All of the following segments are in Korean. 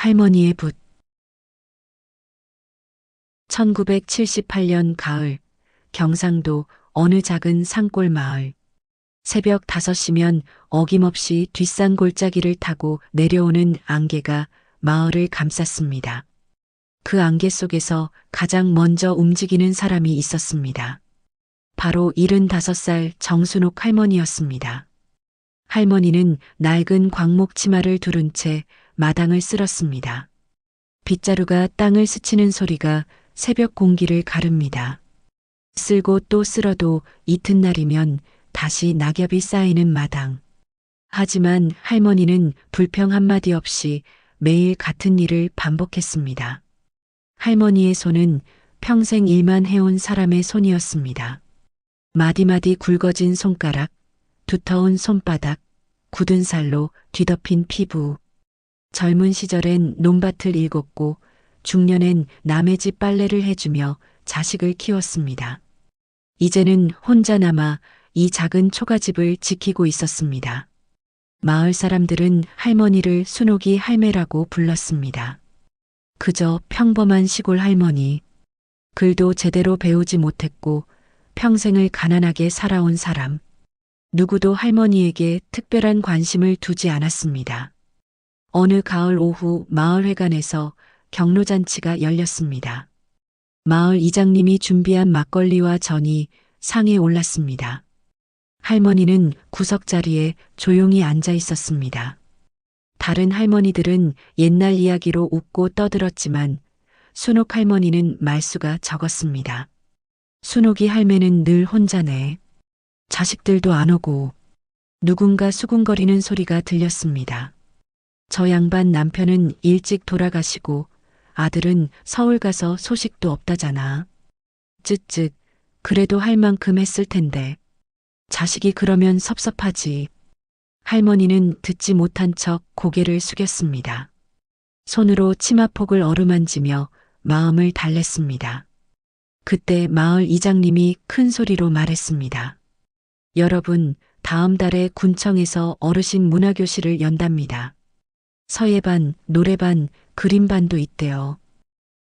할머니의 붓. 1978년 가을, 경상도 어느 작은 산골 마을. 새벽 5시면 어김없이 뒷산 골짜기를 타고 내려오는 안개가 마을을 감쌌습니다. 그 안개 속에서 가장 먼저 움직이는 사람이 있었습니다. 바로 75살 정순옥 할머니였습니다. 할머니는 낡은 광목 치마를 두른 채 마당을 쓸었습니다. 빗자루가 땅을 스치는 소리가 새벽 공기를 가릅니다. 쓸고 또 쓸어도 이튿날이면 다시 낙엽이 쌓이는 마당. 하지만 할머니는 불평 한마디 없이 매일 같은 일을 반복했습니다. 할머니의 손은 평생 일만 해온 사람의 손이었습니다. 마디마디 굵어진 손가락, 두터운 손바닥, 굳은 살로 뒤덮인 피부. 젊은 시절엔 논밭을 일궜고 중년엔 남의 집 빨래를 해주며 자식을 키웠습니다. 이제는 혼자 남아 이 작은 초가집을 지키고 있었습니다. 마을 사람들은 할머니를 순옥이 할매라고 불렀습니다. 그저 평범한 시골 할머니. 글도 제대로 배우지 못했고 평생을 가난하게 살아온 사람. 누구도 할머니에게 특별한 관심을 두지 않았습니다. 어느 가을 오후 마을회관에서 경로잔치가 열렸습니다. 마을 이장님이 준비한 막걸리와 전이 상에 올랐습니다. 할머니는 구석자리에 조용히 앉아 있었습니다. 다른 할머니들은 옛날 이야기로 웃고 떠들었지만 순옥 할머니는 말수가 적었습니다. 순옥이 할매는 늘 혼자네. 자식들도 안 오고. 누군가 수군거리는 소리가 들렸습니다. 저 양반 남편은 일찍 돌아가시고 아들은 서울 가서 소식도 없다잖아. 쯧쯧, 그래도 할 만큼 했을 텐데. 자식이 그러면 섭섭하지. 할머니는 듣지 못한 척 고개를 숙였습니다. 손으로 치마폭을 어루만지며 마음을 달랬습니다. 그때 마을 이장님이 큰 소리로 말했습니다. 여러분, 다음 달에 군청에서 어르신 문화교실을 연답니다. 서예반, 노래반, 그림반도 있대요.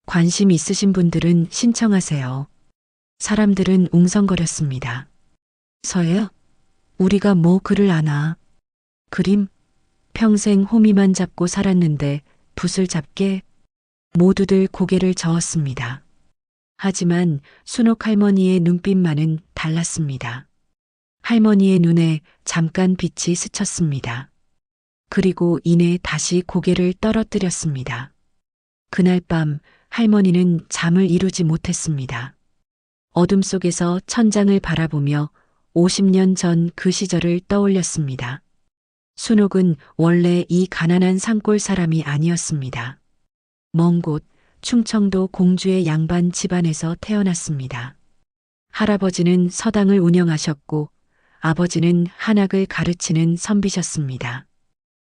관심 있으신 분들은 신청하세요. 사람들은 웅성거렸습니다. 서예요? 우리가 뭐 글을 아나. 그림? 평생 호미만 잡고 살았는데 붓을 잡게? 모두들 고개를 저었습니다. 하지만 순옥 할머니의 눈빛만은 달랐습니다. 할머니의 눈에 잠깐 빛이 스쳤습니다. 그리고 이내 다시 고개를 떨어뜨렸습니다. 그날 밤 할머니는 잠을 이루지 못했습니다. 어둠 속에서 천장을 바라보며 50년 전 그 시절을 떠올렸습니다. 순옥은 원래 이 가난한 산골 사람이 아니었습니다. 먼 곳 충청도 공주의 양반 집안에서 태어났습니다. 할아버지는 서당을 운영하셨고 아버지는 한학을 가르치는 선비셨습니다.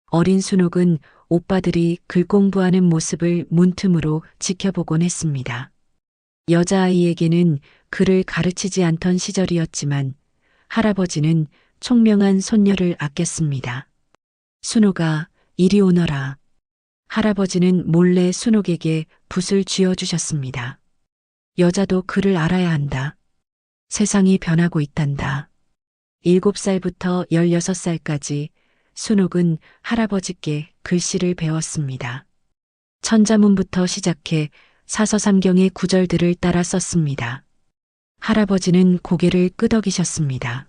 어린 순옥은 오빠들이 글 공부하는 모습을 문틈으로 지켜보곤 했습니다. 여자아이에게는 글을 가르치지 않던 시절이었지만 할아버지는 총명한 손녀를 아꼈습니다. 순옥아, 이리 오너라. 할아버지는 몰래 순옥에게 붓을 쥐어주셨습니다. 여자도 글을 알아야 한다. 세상이 변하고 있단다. 7살부터 16살까지 순옥은 할아버지께 글씨를 배웠습니다. 천자문부터 시작해 사서삼경의 구절들을 따라 썼습니다. 할아버지는 고개를 끄덕이셨습니다.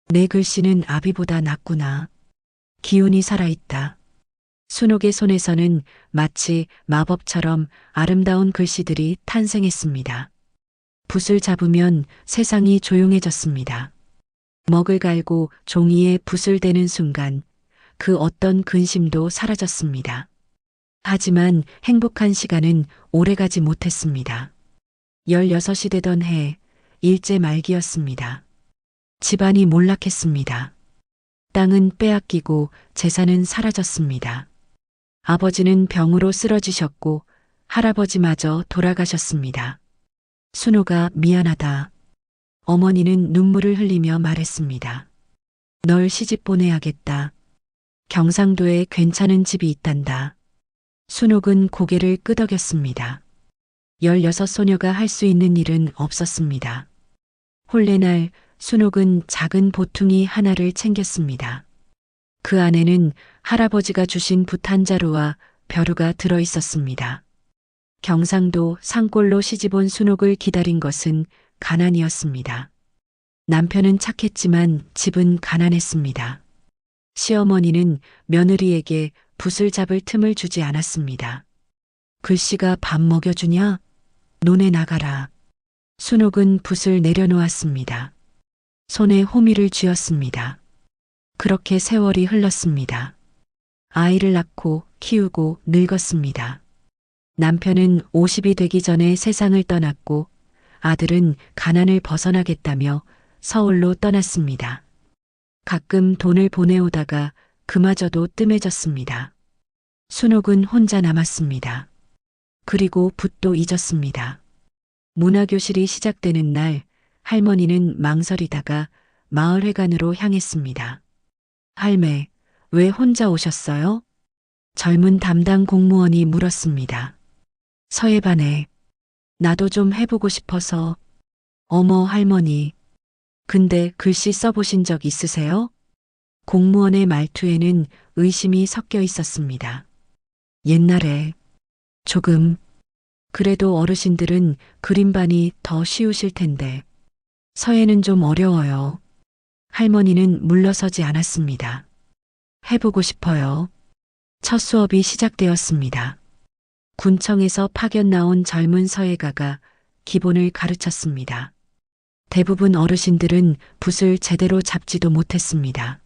내 글씨는 아비보다 낫구나. 기운이 살아있다. 순옥의 손에서는 마치 마법처럼 아름다운 글씨들이 탄생했습니다. 붓을 잡으면 세상이 조용해졌습니다. 먹을 갈고 종이에 붓을 대는 순간 그 어떤 근심도 사라졌습니다. 하지만 행복한 시간은 오래가지 못했습니다. 16이 되던 해, 일제 말기였습니다. 집안이 몰락했습니다. 땅은 빼앗기고 재산은 사라졌습니다. 아버지는 병으로 쓰러지셨고 할아버지마저 돌아가셨습니다. 순옥아, 미안하다. 어머니는 눈물을 흘리며 말했습니다. 널 시집 보내야겠다. 경상도에 괜찮은 집이 있단다. 순옥은 고개를 끄덕였습니다. 16 소녀가 할 수 있는 일은 없었습니다. 혼례날 순옥은 작은 보퉁이 하나를 챙겼습니다. 그 안에는 할아버지가 주신 붓 한 자루와 벼루가 들어 있었습니다. 경상도 산골로 시집온 순옥을 기다린 것은 가난이었습니다. 남편은 착했지만 집은 가난했습니다. 시어머니는 며느리에게 붓을 잡을 틈을 주지 않았습니다. 글씨가 밥 먹여주냐? 논에 나가라. 순옥은 붓을 내려놓았습니다. 손에 호미를 쥐었습니다. 그렇게 세월이 흘렀습니다. 아이를 낳고 키우고 늙었습니다. 남편은 50이 되기 전에 세상을 떠났고 아들은 가난을 벗어나겠다며 서울로 떠났습니다. 가끔 돈을 보내오다가 그마저도 뜸해졌습니다. 순옥은 혼자 남았습니다. 그리고 붓도 잊었습니다. 문화교실이 시작되는 날 할머니는 망설이다가 마을회관으로 향했습니다. 할매, 왜 혼자 오셨어요? 젊은 담당 공무원이 물었습니다. 서예반에 나도 좀 해보고 싶어서. 어머 할머니, 근데 글씨 써보신 적 있으세요? 공무원의 말투에는 의심이 섞여 있었습니다. 옛날에 조금. 그래도 어르신들은 그림반이 더 쉬우실 텐데. 서예는 좀 어려워요. 할머니는 물러서지 않았습니다. 해보고 싶어요. 첫 수업이 시작되었습니다. 군청에서 파견 나온 젊은 서예가가 기본을 가르쳤습니다. 대부분 어르신들은 붓을 제대로 잡지도 못했습니다.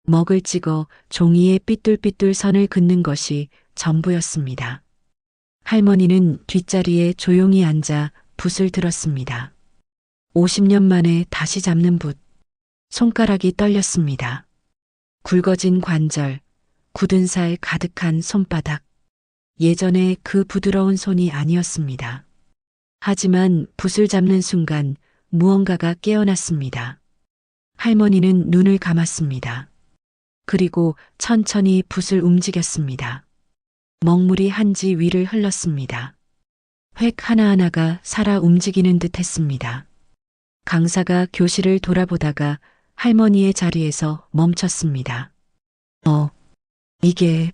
먹을 찍어 종이에 삐뚤삐뚤 선을 긋는 것이 전부였습니다. 할머니는 뒷자리에 조용히 앉아 붓을 들었습니다. 50년 만에 다시 잡는 붓. 손가락이 떨렸습니다. 굵어진 관절, 굳은 살 가득한 손바닥. 예전에 그 부드러운 손이 아니었습니다. 하지만 붓을 잡는 순간 무언가가 깨어났습니다. 할머니는 눈을 감았습니다. 그리고 천천히 붓을 움직였습니다. 먹물이 한지 위를 흘렀습니다. 획 하나하나가 살아 움직이는 듯 했습니다. 강사가 교실을 돌아보다가 할머니의 자리에서 멈췄습니다. 이게...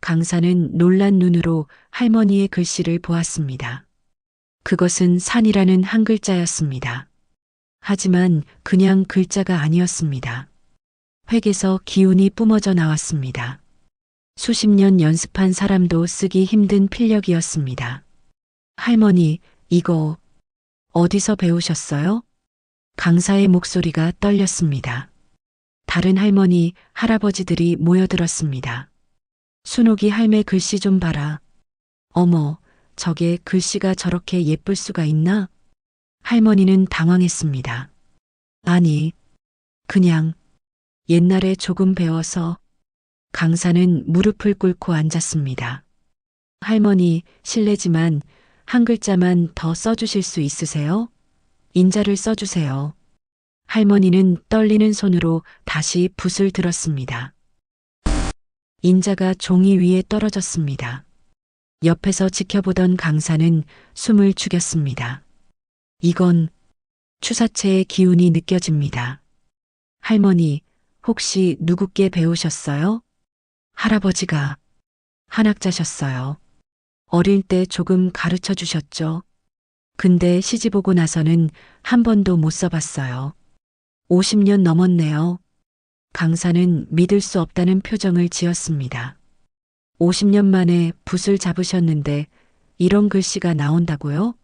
강사는 놀란 눈으로 할머니의 글씨를 보았습니다. 그것은 산이라는 한 글자였습니다. 하지만 그냥 글자가 아니었습니다. 획에서 기운이 뿜어져 나왔습니다. 수십 년 연습한 사람도 쓰기 힘든 필력이었습니다. 할머니, 이거 어디서 배우셨어요? 강사의 목소리가 떨렸습니다. 다른 할머니, 할아버지들이 모여들었습니다. 순옥이 할매 글씨 좀 봐라. 어머, 저게 글씨가 저렇게 예쁠 수가 있나? 할머니는 당황했습니다. 아니, 그냥 옛날에 조금 배워서. 강사는 무릎을 꿇고 앉았습니다. 할머니, 실례지만 한 글자만 더 써주실 수 있으세요? 인자를 써주세요. 할머니는 떨리는 손으로 다시 붓을 들었습니다. 인자가 종이 위에 떨어졌습니다. 옆에서 지켜보던 강사는 숨을 죽였습니다. 이건 추사체의 기운이 느껴집니다. 할머니, 혹시 누구께 배우셨어요? 할아버지가 한학자셨어요. 어릴 때 조금 가르쳐 주셨죠. 근데 시집 오고 나서는 한 번도 못 써봤어요. 50년 넘었네요. 강사는 믿을 수 없다는 표정을 지었습니다. 50년 만에 붓을 잡으셨는데 이런 글씨가 나온다고요?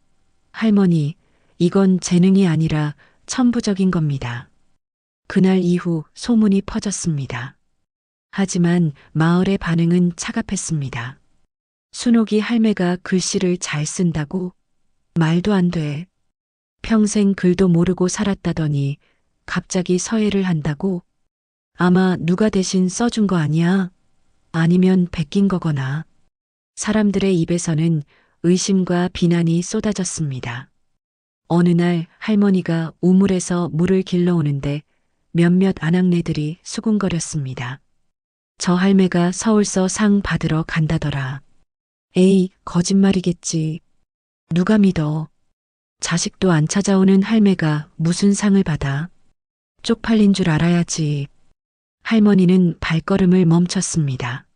할머니, 이건 재능이 아니라 천부적인 겁니다. 그날 이후 소문이 퍼졌습니다. 하지만 마을의 반응은 차갑했습니다. 순옥이 할매가 글씨를 잘 쓴다고? 말도 안 돼. 평생 글도 모르고 살았다더니 갑자기 서예를 한다고? 아마 누가 대신 써준 거 아니야? 아니면 베낀 거거나. 사람들의 입에서는 의심과 비난이 쏟아졌습니다. 어느 날 할머니가 우물에서 물을 길러오는데 몇몇 아낙네들이 수군거렸습니다. 저 할매가 서울서 상 받으러 간다더라. 에이, 거짓말이겠지. 누가 믿어. 자식도 안 찾아오는 할매가 무슨 상을 받아. 쪽팔린 줄 알아야지. 할머니는 발걸음을 멈췄습니다.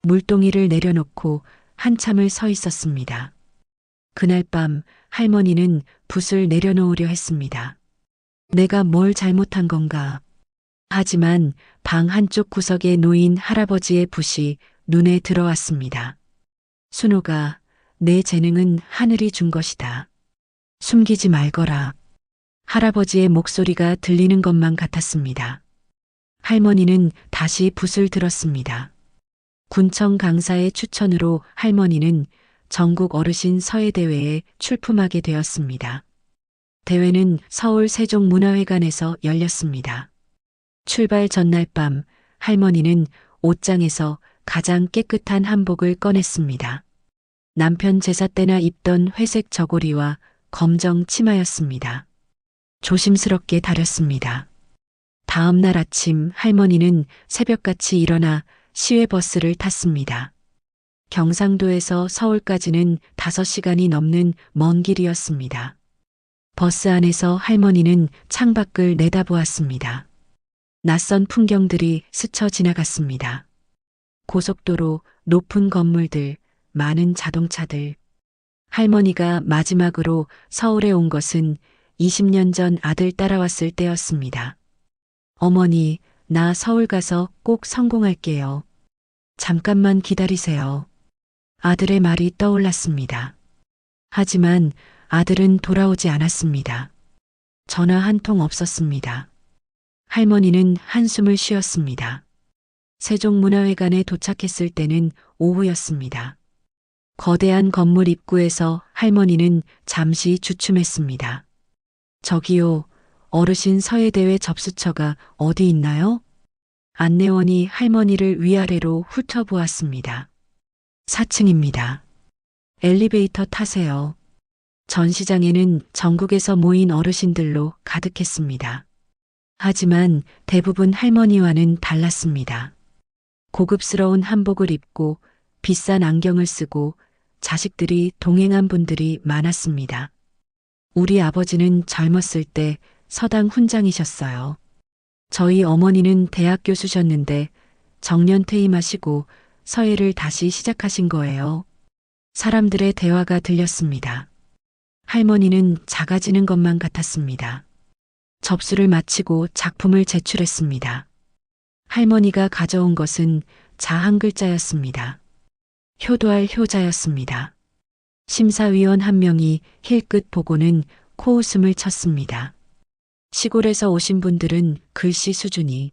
물동이를 내려놓고 한참을 서 있었습니다. 그날 밤 할머니는 붓을 내려놓으려 했습니다. 내가 뭘 잘못한 건가. 하지만 방 한쪽 구석에 놓인 할아버지의 붓이 눈에 들어왔습니다. 순호가, 내 재능은 하늘이 준 것이다. 숨기지 말거라. 할아버지의 목소리가 들리는 것만 같았습니다. 할머니는 다시 붓을 들었습니다. 군청 강사의 추천으로 할머니는 전국 어르신 서예대회에 출품하게 되었습니다. 대회는 서울 세종문화회관에서 열렸습니다. 출발 전날 밤 할머니는 옷장에서 가장 깨끗한 한복을 꺼냈습니다. 남편 제사 때나 입던 회색 저고리와 검정 치마였습니다. 조심스럽게 다렸습니다. 다음 날 아침 할머니는 새벽같이 일어나 시외버스를 탔습니다. 경상도에서 서울까지는 5시간이 넘는 먼 길이었습니다. 버스 안에서 할머니는 창밖을 내다보았습니다. 낯선 풍경들이 스쳐 지나갔습니다. 고속도로, 높은 건물들, 많은 자동차들. 할머니가 마지막으로 서울에 온 것은 20년 전 아들 따라왔을 때였습니다. 어머니, 나 서울 가서 꼭 성공할게요. 잠깐만 기다리세요. 아들의 말이 떠올랐습니다. 하지만 아들은 돌아오지 않았습니다. 전화 한 통 없었습니다. 할머니는 한숨을 쉬었습니다. 세종문화회관에 도착했을 때는 오후였습니다. 거대한 건물 입구에서 할머니는 잠시 주춤했습니다. 저기요, 어르신 서예대회 접수처가 어디 있나요? 안내원이 할머니를 위아래로 훑어보았습니다. 4층입니다. 엘리베이터 타세요. 전시장에는 전국에서 모인 어르신들로 가득했습니다. 하지만 대부분 할머니와는 달랐습니다. 고급스러운 한복을 입고 비싼 안경을 쓰고 자식들이 동행한 분들이 많았습니다. 우리 아버지는 젊었을 때 서당 훈장이셨어요. 저희 어머니는 대학 교수셨는데 정년 퇴임하시고 서예를 다시 시작하신 거예요. 사람들의 대화가 들렸습니다. 할머니는 작아지는 것만 같았습니다. 접수를 마치고 작품을 제출했습니다. 할머니가 가져온 것은 자 한 글자였습니다. 효도할 효자였습니다. 심사위원 한 명이 힐끗 보고는 코웃음을 쳤습니다. 시골에서 오신 분들은 글씨 수준이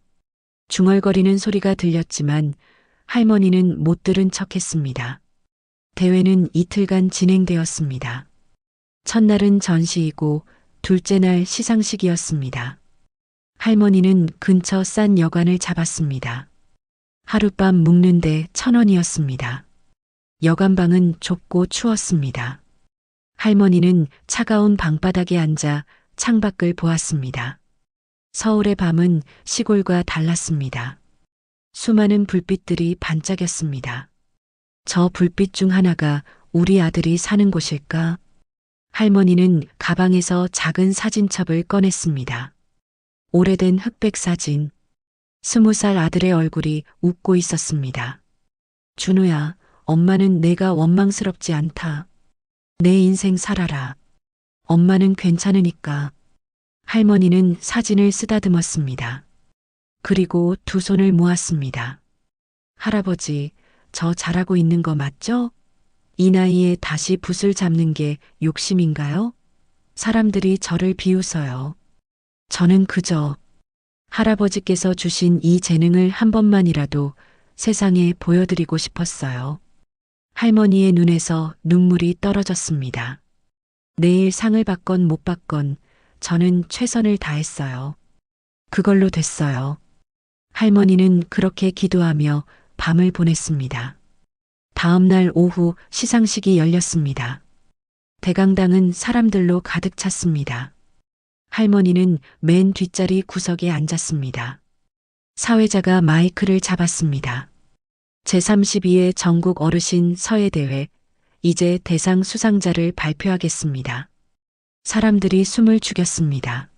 중얼거리는 소리가 들렸지만 할머니는 못 들은 척했습니다. 대회는 이틀간 진행되었습니다. 첫날은 전시이고 둘째 날 시상식이었습니다. 할머니는 근처 싼 여관을 잡았습니다. 하룻밤 묵는데 1,000원이었습니다. 여관방은 좁고 추웠습니다. 할머니는 차가운 방바닥에 앉아 창밖을 보았습니다. 서울의 밤은 시골과 달랐습니다. 수많은 불빛들이 반짝였습니다. 저 불빛 중 하나가 우리 아들이 사는 곳일까? 할머니는 가방에서 작은 사진첩을 꺼냈습니다. 오래된 흑백 사진. 20살 아들의 얼굴이 웃고 있었습니다. 준호야, 엄마는 내가 원망스럽지 않다. 내 인생 살아라. 엄마는 괜찮으니까. 할머니는 사진을 쓰다듬었습니다. 그리고 두 손을 모았습니다. 할아버지, 저 잘하고 있는 거 맞죠? 이 나이에 다시 붓을 잡는 게 욕심인가요? 사람들이 저를 비웃어요. 저는 그저 할아버지께서 주신 이 재능을 한 번만이라도 세상에 보여드리고 싶었어요. 할머니의 눈에서 눈물이 떨어졌습니다. 내일 상을 받건 못 받건 저는 최선을 다했어요. 그걸로 됐어요. 할머니는 그렇게 기도하며 밤을 보냈습니다. 다음 날 오후 시상식이 열렸습니다. 대강당은 사람들로 가득 찼습니다. 할머니는 맨 뒷자리 구석에 앉았습니다. 사회자가 마이크를 잡았습니다. 제32회 전국 어르신 서예대회, 이제 대상 수상자를 발표하겠습니다. 사람들이 숨을 죽였습니다.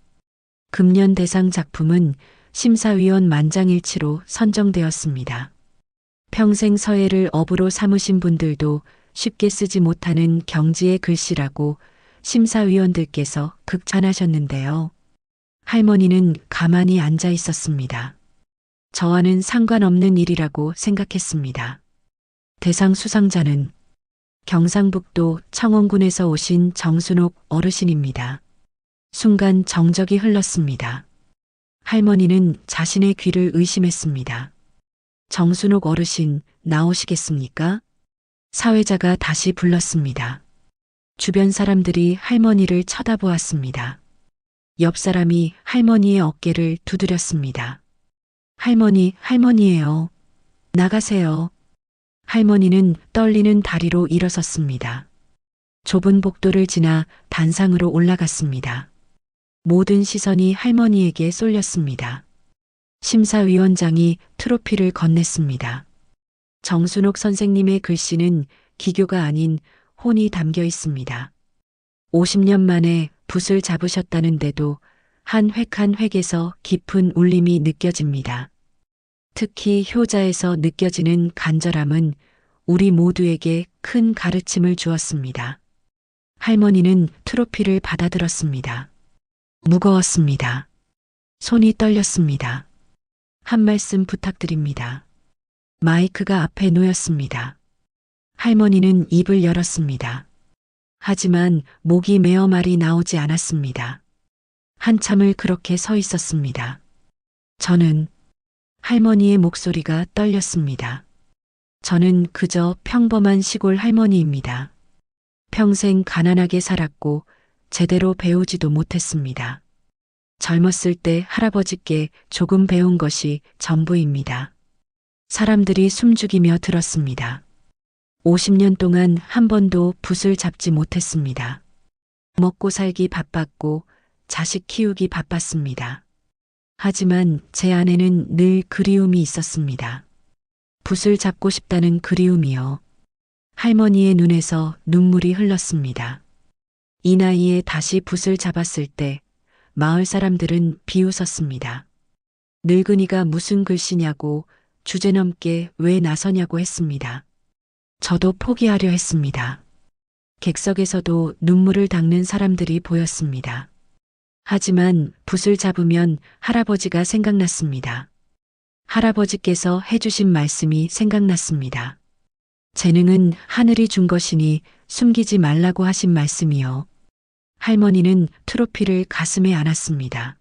금년 대상 작품은 심사위원 만장일치로 선정되었습니다. 평생 서예를 업으로 삼으신 분들도 쉽게 쓰지 못하는 경지의 글씨라고 심사위원들께서 극찬하셨는데요. 할머니는 가만히 앉아 있었습니다. 저와는 상관없는 일이라고 생각했습니다. 대상 수상자는 경상북도 청원군에서 오신 정순옥 어르신입니다. 순간 정적이 흘렀습니다. 할머니는 자신의 귀를 의심했습니다. 정순옥 어르신, 나오시겠습니까? 사회자가 다시 불렀습니다. 주변 사람들이 할머니를 쳐다보았습니다. 옆 사람이 할머니의 어깨를 두드렸습니다. 할머니예요. 나가세요. 할머니는 떨리는 다리로 일어섰습니다. 좁은 복도를 지나 단상으로 올라갔습니다. 모든 시선이 할머니에게 쏠렸습니다. 심사위원장이 트로피를 건넸습니다. 정순옥 선생님의 글씨는 기교가 아닌 혼이 담겨 있습니다. 50년 만에 붓을 잡으셨다는데도 한 획 한 획에서 깊은 울림이 느껴집니다. 특히 효자에서 느껴지는 간절함은 우리 모두에게 큰 가르침을 주었습니다. 할머니는 트로피를 받아들었습니다. 무거웠습니다. 손이 떨렸습니다. 한 말씀 부탁드립니다. 마이크가 앞에 놓였습니다. 할머니는 입을 열었습니다. 하지만 목이 메어 말이 나오지 않았습니다. 한참을 그렇게 서 있었습니다. 저는 할머니의 목소리가 떨렸습니다. 저는 그저 평범한 시골 할머니입니다. 평생 가난하게 살았고 제대로 배우지도 못했습니다. 젊었을 때 할아버지께 조금 배운 것이 전부입니다. 사람들이 숨죽이며 들었습니다. 50년 동안 한 번도 붓을 잡지 못했습니다. 먹고 살기 바빴고 자식 키우기 바빴습니다. 하지만 제 안에는 늘 그리움이 있었습니다. 붓을 잡고 싶다는 그리움이요. 할머니의 눈에서 눈물이 흘렀습니다. 이 나이에 다시 붓을 잡았을 때 마을 사람들은 비웃었습니다. 늙은이가 무슨 글씨냐고 주제넘게 왜 나서냐고 했습니다. 저도 포기하려 했습니다. 객석에서도 눈물을 닦는 사람들이 보였습니다. 하지만 붓을 잡으면 할아버지가 생각났습니다. 할아버지께서 해주신 말씀이 생각났습니다. 재능은 하늘이 준 것이니 숨기지 말라고 하신 말씀이요. 할머니는 트로피를 가슴에 안았습니다.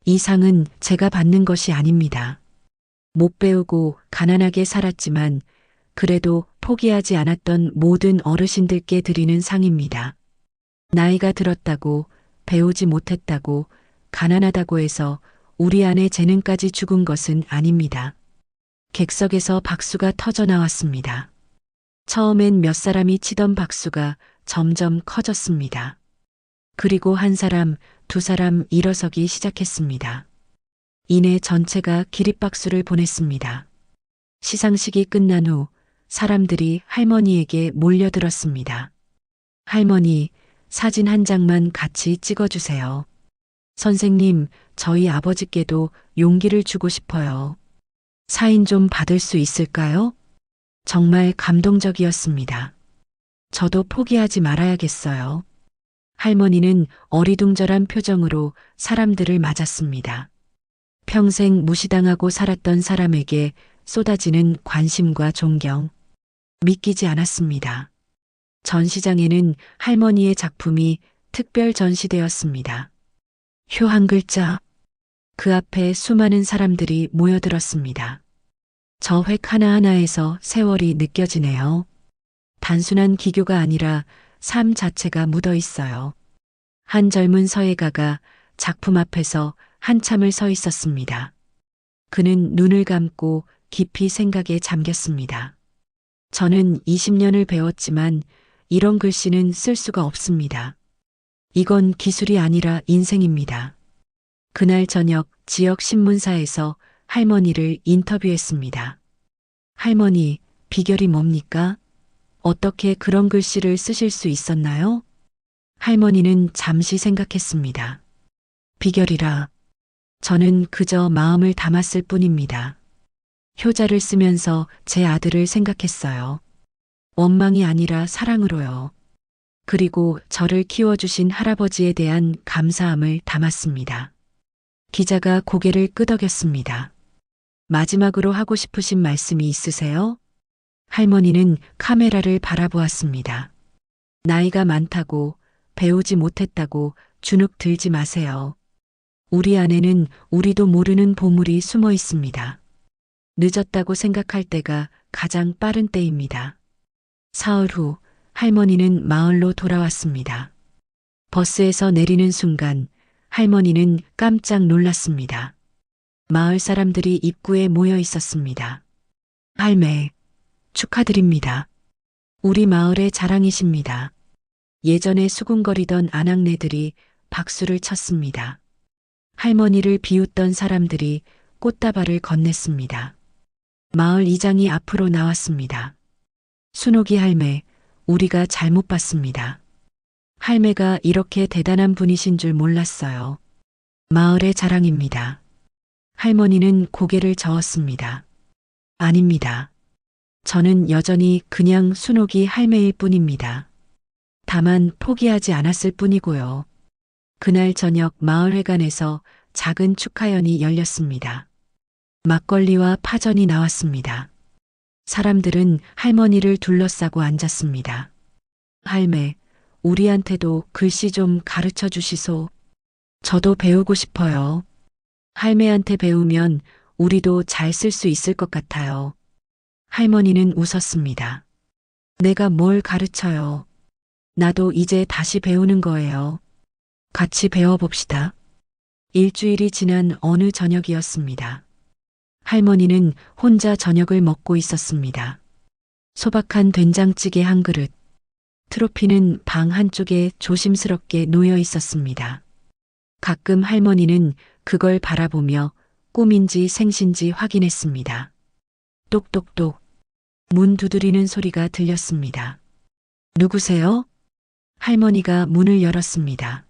이 상은 제가 받는 것이 아닙니다. 못 배우고 가난하게 살았지만 그래도 포기하지 않았던 모든 어르신들께 드리는 상입니다. 나이가 들었다고, 배우지 못했다고, 가난하다고 해서 우리 안에 재능까지 죽은 것은 아닙니다. 객석에서 박수가 터져 나왔습니다. 처음엔 몇 사람이 치던 박수가 점점 커졌습니다. 그리고 한 사람, 두 사람 일어서기 시작했습니다. 이내 전체가 기립박수를 보냈습니다. 시상식이 끝난 후 사람들이 할머니에게 몰려들었습니다. 할머니, 사진 한 장만 같이 찍어주세요. 선생님, 저희 아버지께도 용기를 주고 싶어요. 사인 좀 받을 수 있을까요? 정말 감동적이었습니다. 저도 포기하지 말아야겠어요. 할머니는 어리둥절한 표정으로 사람들을 맞았습니다. 평생 무시당하고 살았던 사람에게 쏟아지는 관심과 존경. 믿기지 않았습니다. 전시장에는 할머니의 작품이 특별 전시되었습니다. 효 한 글자. 그 앞에 수많은 사람들이 모여들었습니다. 저 획 하나하나에서 세월이 느껴지네요. 단순한 기교가 아니라 삶 자체가 묻어 있어요. 한 젊은 서예가가 작품 앞에서 한참을 서 있었습니다. 그는 눈을 감고 깊이 생각에 잠겼습니다. 저는 20년을 배웠지만 이런 글씨는 쓸 수가 없습니다. 이건 기술이 아니라 인생입니다. 그날 저녁 지역 신문사에서 할머니를 인터뷰했습니다. 할머니, 비결이 뭡니까? 어떻게 그런 글씨를 쓰실 수 있었나요? 할머니는 잠시 생각했습니다. 비결이라. 저는 그저 마음을 담았을 뿐입니다. 효자를 쓰면서 제 아들을 생각했어요. 원망이 아니라 사랑으로요. 그리고 저를 키워주신 할아버지에 대한 감사함을 담았습니다. 기자가 고개를 끄덕였습니다. 마지막으로 하고 싶으신 말씀이 있으세요? 할머니는 카메라를 바라보았습니다. 나이가 많다고, 배우지 못했다고 주눅 들지 마세요. 우리 안에는 우리도 모르는 보물이 숨어 있습니다. 늦었다고 생각할 때가 가장 빠른 때입니다. 사흘 후 할머니는 마을로 돌아왔습니다. 버스에서 내리는 순간 할머니는 깜짝 놀랐습니다. 마을 사람들이 입구에 모여 있었습니다. 할매, 축하드립니다. 우리 마을의 자랑이십니다. 예전에 수군거리던 아낙네들이 박수를 쳤습니다. 할머니를 비웃던 사람들이 꽃다발을 건넸습니다. 마을 이장이 앞으로 나왔습니다. 순옥이 할매, 우리가 잘못 봤습니다. 할매가 이렇게 대단한 분이신 줄 몰랐어요. 마을의 자랑입니다. 할머니는 고개를 저었습니다. 아닙니다. 저는 여전히 그냥 순옥이 할매일 뿐입니다. 다만 포기하지 않았을 뿐이고요. 그날 저녁 마을회관에서 작은 축하연이 열렸습니다. 막걸리와 파전이 나왔습니다. 사람들은 할머니를 둘러싸고 앉았습니다. 할매, 우리한테도 글씨 좀 가르쳐 주시소. 저도 배우고 싶어요. 할매한테 배우면 우리도 잘 쓸 수 있을 것 같아요. 할머니는 웃었습니다. 내가 뭘 가르쳐요. 나도 이제 다시 배우는 거예요. 같이 배워봅시다. 일주일이 지난 어느 저녁이었습니다. 할머니는 혼자 저녁을 먹고 있었습니다. 소박한 된장찌개 한 그릇, 트로피는 방 한쪽에 조심스럽게 놓여 있었습니다. 가끔 할머니는 그걸 바라보며 꿈인지 생신지 확인했습니다. 똑똑똑. 문 두드리는 소리가 들렸습니다. 누구세요? 할머니가 문을 열었습니다.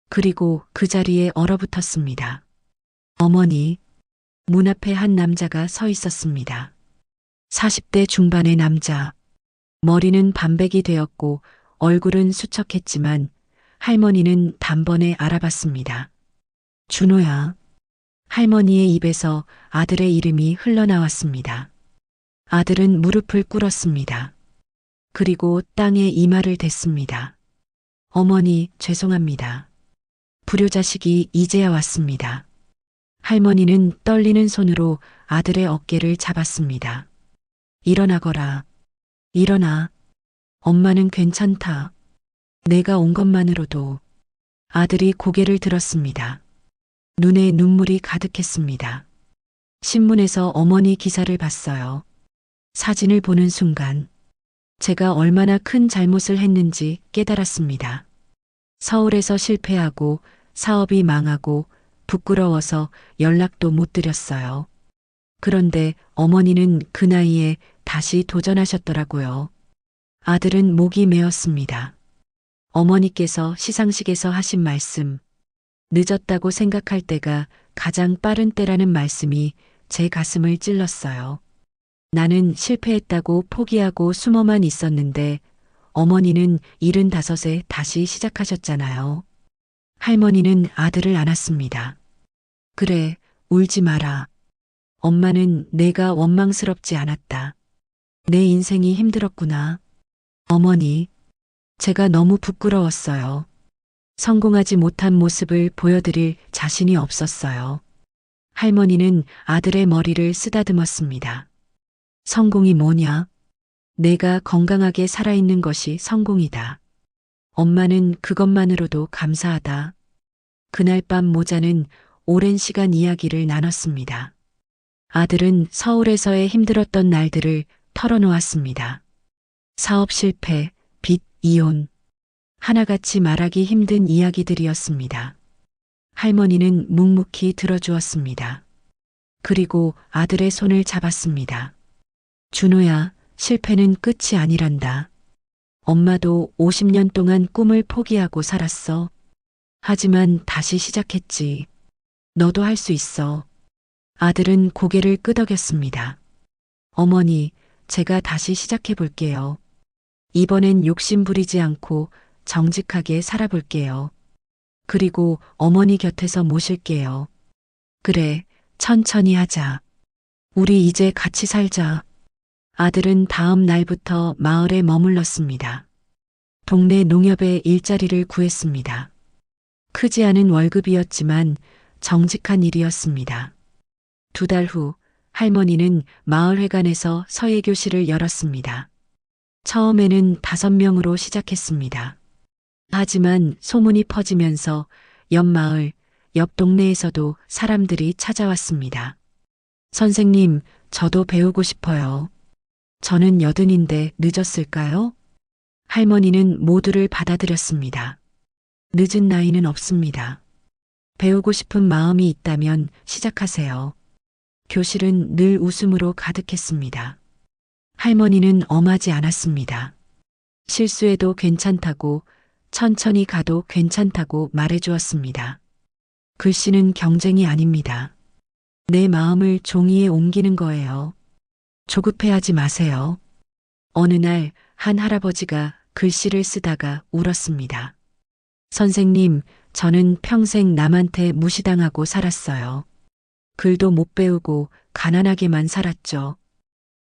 그리고 그 자리에 얼어붙었습니다. 어머니. 문 앞에 한 남자가 서 있었습니다. 40대 중반의 남자. 머리는 반백이 되었고 얼굴은 수척했지만 할머니는 단번에 알아봤습니다. 준호야. 할머니의 입에서 아들의 이름이 흘러나왔습니다. 아들은 무릎을 꿇었습니다. 그리고 땅에 이마를 댔습니다. 어머니, 죄송합니다. 불효자식이 이제야 왔습니다. 할머니는 떨리는 손으로 아들의 어깨를 잡았습니다. 일어나거라. 일어나. 엄마는 괜찮다. 내가 온 것만으로도. 아들이 고개를 들었습니다. 눈에 눈물이 가득했습니다. 신문에서 어머니 기사를 봤어요. 사진을 보는 순간 제가 얼마나 큰 잘못을 했는지 깨달았습니다. 서울에서 실패하고 사업이 망하고 부끄러워서 연락도 못 드렸어요. 그런데 어머니는 그 나이에 다시 도전하셨더라고요. 아들은 목이 메었습니다. 어머니께서 시상식에서 하신 말씀, 늦었다고 생각할 때가 가장 빠른 때라는 말씀이 제 가슴을 찔렀어요. 나는 실패했다고 포기하고 숨어만 있었는데 어머니는 75에 다시 시작하셨잖아요. 할머니는 아들을 안았습니다. 그래, 울지 마라. 엄마는 내가 원망스럽지 않았다. 내 인생이 힘들었구나. 어머니, 제가 너무 부끄러웠어요. 성공하지 못한 모습을 보여드릴 자신이 없었어요. 할머니는 아들의 머리를 쓰다듬었습니다. 성공이 뭐냐? 내가 건강하게 살아있는 것이 성공이다. 엄마는 그것만으로도 감사하다. 그날 밤 모자는 오랜 시간 이야기를 나눴습니다. 아들은 서울에서의 힘들었던 날들을 털어놓았습니다. 사업 실패, 빚, 이혼. 하나같이 말하기 힘든 이야기들이었습니다. 할머니는 묵묵히 들어주었습니다. 그리고 아들의 손을 잡았습니다. 준호야, 실패는 끝이 아니란다. 엄마도 50년 동안 꿈을 포기하고 살았어. 하지만 다시 시작했지. 너도 할 수 있어. 아들은 고개를 끄덕였습니다. 어머니, 제가 다시 시작해 볼게요. 이번엔 욕심 부리지 않고 정직하게 살아볼게요. 그리고 어머니 곁에서 모실게요. 그래, 천천히 하자. 우리 이제 같이 살자. 아들은 다음 날부터 마을에 머물렀습니다. 동네 농협에 일자리를 구했습니다. 크지 않은 월급이었지만 정직한 일이었습니다. 2달 후 할머니는 마을회관에서 서예교실을 열었습니다. 처음에는 5명으로 시작했습니다. 하지만 소문이 퍼지면서 옆 마을, 옆 동네에서도 사람들이 찾아왔습니다. 선생님, 저도 배우고 싶어요. 저는 80인데 늦었을까요? 할머니는 모두를 받아들였습니다. 늦은 나이는 없습니다. 배우고 싶은 마음이 있다면 시작하세요. 교실은 늘 웃음으로 가득했습니다. 할머니는 엄하지 않았습니다. 실수해도 괜찮다고, 천천히 가도 괜찮다고 말해주었습니다. 글씨는 경쟁이 아닙니다. 내 마음을 종이에 옮기는 거예요. 조급해하지 마세요. 어느 날 한 할아버지가 글씨를 쓰다가 울었습니다. 선생님, 저는 평생 남한테 무시당하고 살았어요. 글도 못 배우고 가난하게만 살았죠.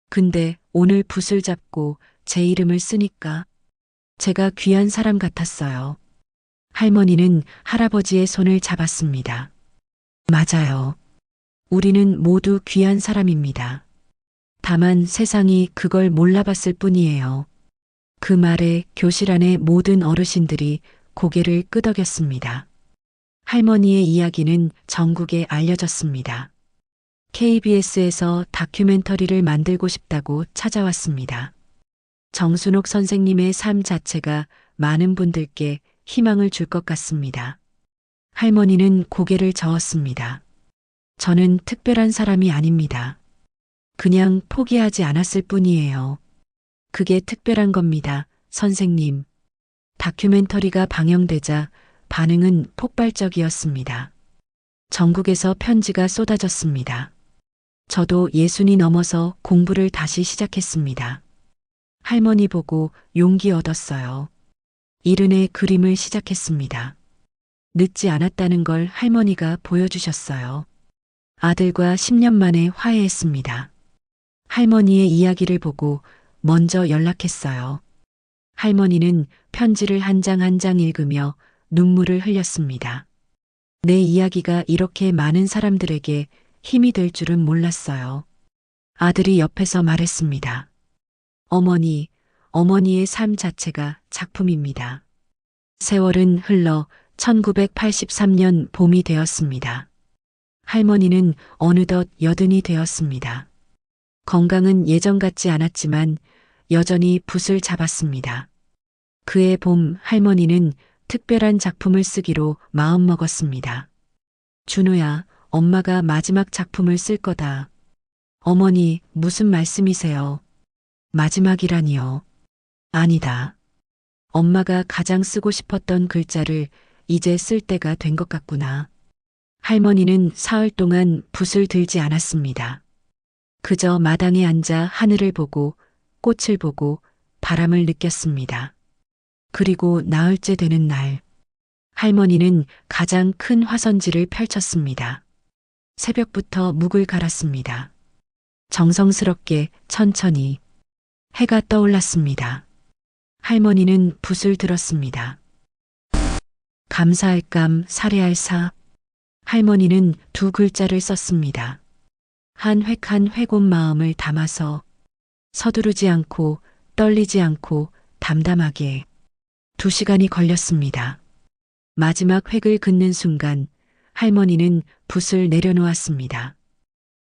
근데 오늘 붓을 잡고 제 이름을 쓰니까 제가 귀한 사람 같았어요. 할머니는 할아버지의 손을 잡았습니다. 맞아요. 우리는 모두 귀한 사람입니다. 다만 세상이 그걸 몰라봤을 뿐이에요. 그 말에 교실 안의 모든 어르신들이 고개를 끄덕였습니다. 할머니의 이야기는 전국에 알려졌습니다. KBS에서 다큐멘터리를 만들고 싶다고 찾아왔습니다. 정순옥 선생님의 삶 자체가 많은 분들께 희망을 줄 것 같습니다. 할머니는 고개를 저었습니다. 저는 특별한 사람이 아닙니다. 그냥 포기하지 않았을 뿐이에요. 그게 특별한 겁니다, 선생님. 다큐멘터리가 방영되자 반응은 폭발적이었습니다. 전국에서 편지가 쏟아졌습니다. 저도 60이 넘어서 공부를 다시 시작했습니다. 할머니 보고 용기 얻었어요. 이른의 그림을 시작했습니다. 늦지 않았다는 걸 할머니가 보여주셨어요. 아들과 10년 만에 화해했습니다. 할머니의 이야기를 보고 먼저 연락했어요. 할머니는 편지를 한 장 한 장 읽으며 눈물을 흘렸습니다. 내 이야기가 이렇게 많은 사람들에게 힘이 될 줄은 몰랐어요. 아들이 옆에서 말했습니다. 어머니, 어머니의 삶 자체가 작품입니다. 세월은 흘러 1983년 봄이 되었습니다. 할머니는 어느덧 80이 되었습니다. 건강은 예전 같지 않았지만 여전히 붓을 잡았습니다. 그해 봄 할머니는 특별한 작품을 쓰기로 마음먹었습니다. 준호야, 엄마가 마지막 작품을 쓸 거다. 어머니, 무슨 말씀이세요? 마지막이라니요. 아니다. 엄마가 가장 쓰고 싶었던 글자를 이제 쓸 때가 된 것 같구나. 할머니는 사흘 동안 붓을 들지 않았습니다. 그저 마당에 앉아 하늘을 보고 꽃을 보고 바람을 느꼈습니다. 그리고 나흘째 되는 날, 할머니는 가장 큰 화선지를 펼쳤습니다. 새벽부터 묵을 갈았습니다. 정성스럽게 천천히 해가 떠올랐습니다. 할머니는 붓을 들었습니다. 감사할 감, 살해할 사. 할머니는 2글자를 썼습니다. 한 획 한 획 온 마음을 담아서 서두르지 않고 떨리지 않고 담담하게 2시간이 걸렸습니다. 마지막 획을 긋는 순간 할머니는 붓을 내려놓았습니다.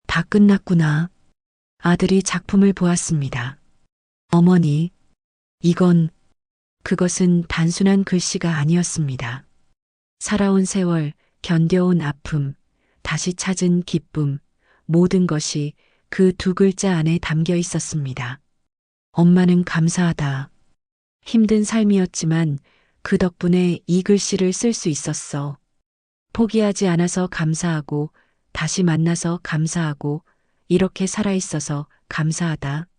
다 끝났구나. 아들이 작품을 보았습니다. 어머니, 그것은 단순한 글씨가 아니었습니다. 살아온 세월, 견뎌온 아픔, 다시 찾은 기쁨, 모든 것이 그 두 글자 안에 담겨 있었습니다. 엄마는 감사하다. 힘든 삶이었지만 그 덕분에 이 글씨를 쓸 수 있었어. 포기하지 않아서 감사하고 다시 만나서 감사하고 이렇게 살아있어서 감사하다.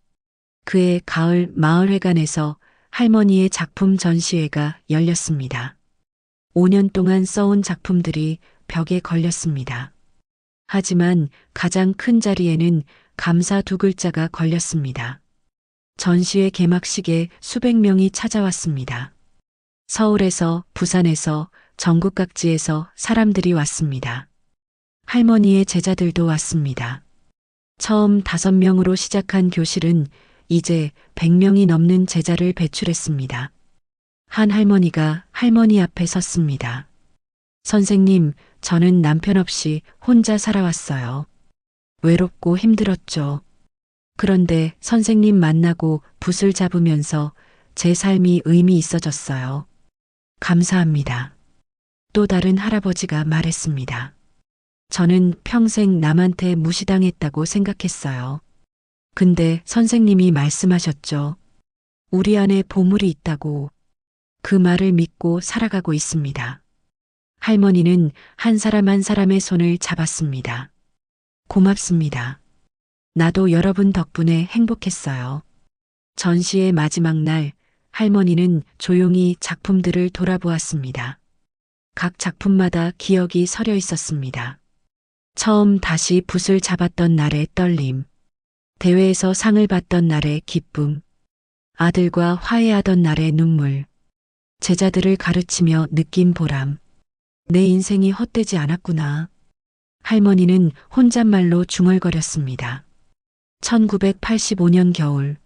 그해 가을 마을회관에서 할머니의 작품 전시회가 열렸습니다. 5년 동안 써온 작품들이 벽에 걸렸습니다. 하지만 가장 큰 자리에는 감사 두 글자가 걸렸습니다. 전시회 개막식에 수백 명이 찾아왔습니다. 서울에서, 부산에서, 전국 각지에서 사람들이 왔습니다. 할머니의 제자들도 왔습니다. 처음 5명으로 시작한 교실은 이제 100명이 넘는 제자를 배출했습니다. 한 할머니가 할머니 앞에 섰습니다. 선생님, 저는 남편 없이 혼자 살아왔어요. 외롭고 힘들었죠. 그런데 선생님 만나고 붓을 잡으면서 제 삶이 의미 있어졌어요. 감사합니다. 또 다른 할아버지가 말했습니다. 저는 평생 남한테 무시당했다고 생각했어요. 근데 선생님이 말씀하셨죠. 우리 안에 보물이 있다고. 그 말을 믿고 살아가고 있습니다. 할머니는 한 사람 한 사람의 손을 잡았습니다. 고맙습니다. 나도 여러분 덕분에 행복했어요. 전시의 마지막 날, 할머니는 조용히 작품들을 돌아보았습니다. 각 작품마다 기억이 서려 있었습니다. 처음 다시 붓을 잡았던 날의 떨림, 대회에서 상을 받던 날의 기쁨, 아들과 화해하던 날의 눈물, 제자들을 가르치며 느낀 보람. 내 인생이 헛되지 않았구나. 할머니는 혼잣말로 중얼거렸습니다. 1985년 겨울,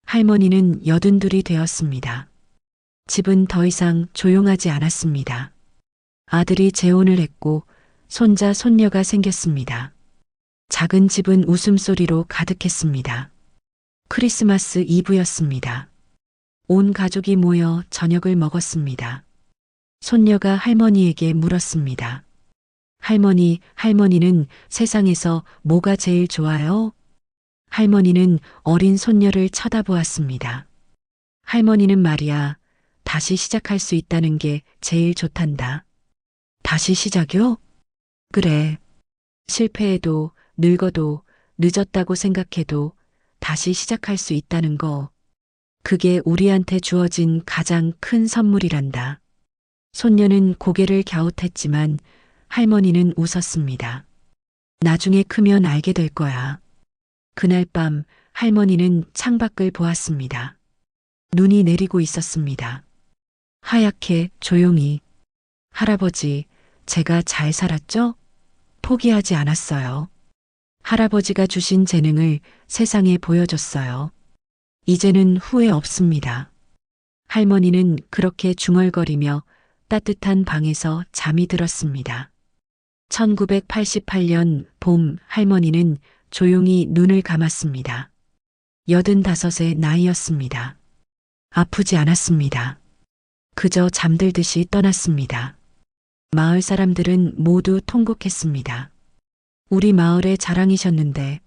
할머니는 82이 되었습니다. 집은 더 이상 조용하지 않았습니다. 아들이 재혼을 했고 손자, 손녀가 생겼습니다. 작은 집은 웃음소리로 가득했습니다. 크리스마스 이브였습니다. 온 가족이 모여 저녁을 먹었습니다. 손녀가 할머니에게 물었습니다. 할머니는 세상에서 뭐가 제일 좋아요? 할머니는 어린 손녀를 쳐다보았습니다. 할머니는 말이야, 다시 시작할 수 있다는 게 제일 좋단다. 다시 시작요? 그래. 실패해도, 늙어도, 늦었다고 생각해도 다시 시작할 수 있다는 거. 그게 우리한테 주어진 가장 큰 선물이란다. 손녀는 고개를 갸웃했지만 할머니는 웃었습니다. 나중에 크면 알게 될 거야. 그날 밤 할머니는 창밖을 보았습니다. 눈이 내리고 있었습니다. 하얗게 조용히. 할아버지, 제가 잘 살았죠? 포기하지 않았어요. 할아버지가 주신 재능을 세상에 보여줬어요. 이제는 후회 없습니다. 할머니는 그렇게 중얼거리며 따뜻한 방에서 잠이 들었습니다. 1988년 봄 할머니는 조용히 눈을 감았습니다. 85의 나이였습니다. 아프지 않았습니다. 그저 잠들듯이 떠났습니다. 마을 사람들은 모두 통곡했습니다. 우리 마을의 자랑이셨는데,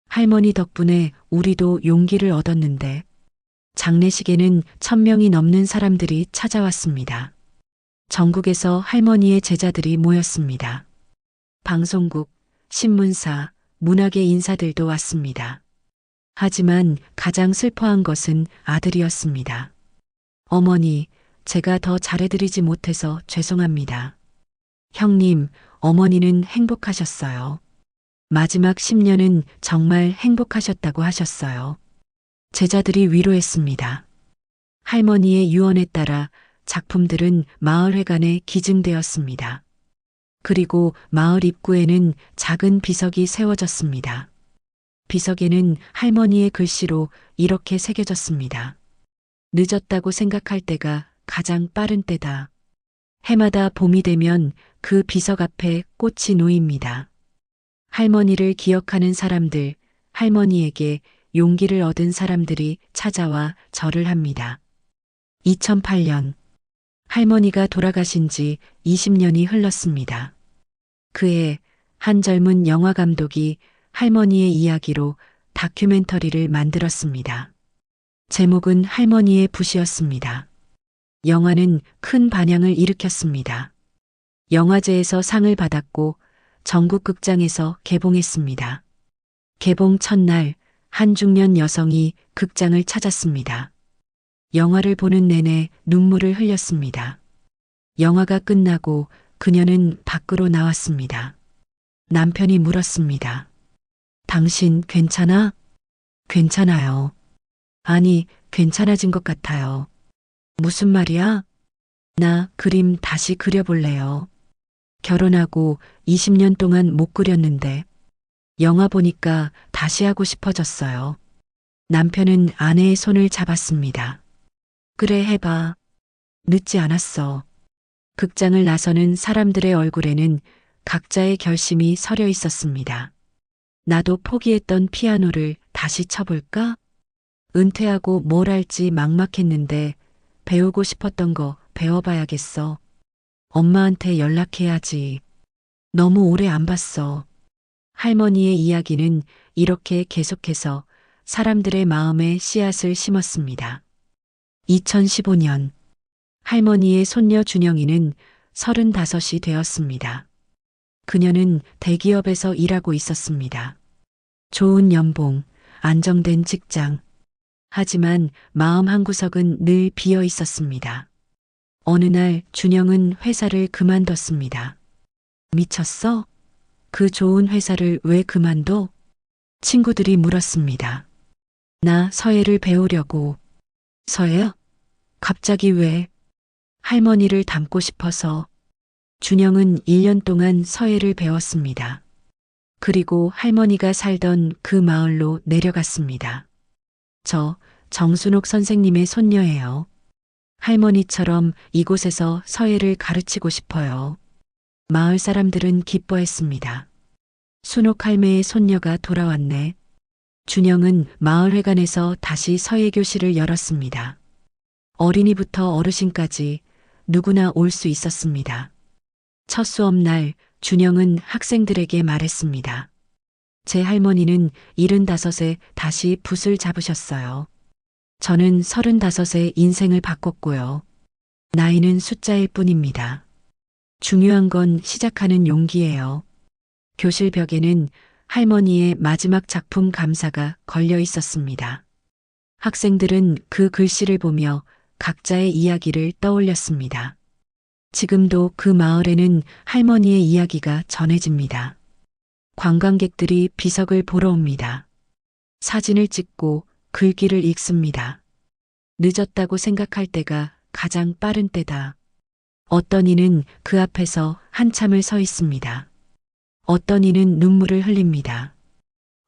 할머니 덕분에 우리도 용기를 얻었는데, 장례식에는 1000명이 넘는 사람들이 찾아왔습니다. 전국에서 할머니의 제자들이 모였습니다. 방송국, 신문사, 문학의 인사들도 왔습니다. 하지만 가장 슬퍼한 것은 아들이었습니다. 어머니, 제가 더 잘해드리지 못해서 죄송합니다. 형님, 어머니는 행복하셨어요. 마지막 10년은 정말 행복하셨다고 하셨어요. 제자들이 위로했습니다. 할머니의 유언에 따라 작품들은 마을회관에 기증되었습니다. 그리고 마을 입구에는 작은 비석이 세워졌습니다. 비석에는 할머니의 글씨로 이렇게 새겨졌습니다. 늦었다고 생각할 때가 가장 빠른 때다. 해마다 봄이 되면 그 비석 앞에 꽃이 놓입니다. 할머니를 기억하는 사람들, 할머니에게 용기를 얻은 사람들이 찾아와 절을 합니다. 2008년, 할머니가 돌아가신 지 20년이 흘렀습니다. 그해 한 젊은 영화 감독이 할머니의 이야기로 다큐멘터리를 만들었습니다. 제목은 할머니의 붓이었습니다. 영화는 큰 반향을 일으켰습니다. 영화제에서 상을 받았고 전국 극장에서 개봉했습니다. 개봉 첫날 한 중년 여성이 극장을 찾았습니다. 영화를 보는 내내 눈물을 흘렸습니다. 영화가 끝나고 그녀는 밖으로 나왔습니다. 남편이 물었습니다. 당신 괜찮아? 괜찮아요. 아니, 괜찮아진 것 같아요. 무슨 말이야? 나 그림 다시 그려볼래요. 결혼하고 20년 동안 못 그렸는데 영화 보니까 다시 하고 싶어졌어요. 남편은 아내의 손을 잡았습니다. 그래, 해봐. 늦지 않았어. 극장을 나서는 사람들의 얼굴에는 각자의 결심이 서려 있었습니다. 나도 포기했던 피아노를 다시 쳐볼까? 은퇴하고 뭘 할지 막막했는데 배우고 싶었던 거 배워봐야겠어. 엄마한테 연락해야지. 너무 오래 안 봤어. 할머니의 이야기는 이렇게 계속해서 사람들의 마음에 씨앗을 심었습니다. 2015년 할머니의 손녀 준영이는 35이 되었습니다. 그녀는 대기업에서 일하고 있었습니다. 좋은 연봉, 안정된 직장. 하지만 마음 한구석은 늘 비어 있었습니다. 어느 날 준영은 회사를 그만뒀습니다. 미쳤어? 그 좋은 회사를 왜 그만둬? 친구들이 물었습니다. 나 서예를 배우려고. 서예요? 갑자기 왜? 할머니를 닮고 싶어서. 준영은 1년 동안 서예를 배웠습니다. 그리고 할머니가 살던 그 마을로 내려갔습니다. 저 정순옥 선생님의 손녀예요. 할머니처럼 이곳에서 서예를 가르치고 싶어요. 마을 사람들은 기뻐했습니다. 순옥 할매의 손녀가 돌아왔네. 준영은 마을회관에서 다시 서예교실을 열었습니다. 어린이부터 어르신까지 누구나 올 수 있었습니다. 첫 수업날 준영은 학생들에게 말했습니다. 제 할머니는 75에 다시 붓을 잡으셨어요. 저는 35에 인생을 바꿨고요. 나이는 숫자일 뿐입니다. 중요한 건 시작하는 용기예요. 교실 벽에는 할머니의 마지막 작품 감사가 걸려 있었습니다. 학생들은 그 글씨를 보며 각자의 이야기를 떠올렸습니다. 지금도 그 마을에는 할머니의 이야기가 전해집니다. 관광객들이 비석을 보러 옵니다. 사진을 찍고 글귀를 읽습니다. 늦었다고 생각할 때가 가장 빠른 때다. 어떤 이는 그 앞에서 한참을 서 있습니다. 어떤 이는 눈물을 흘립니다.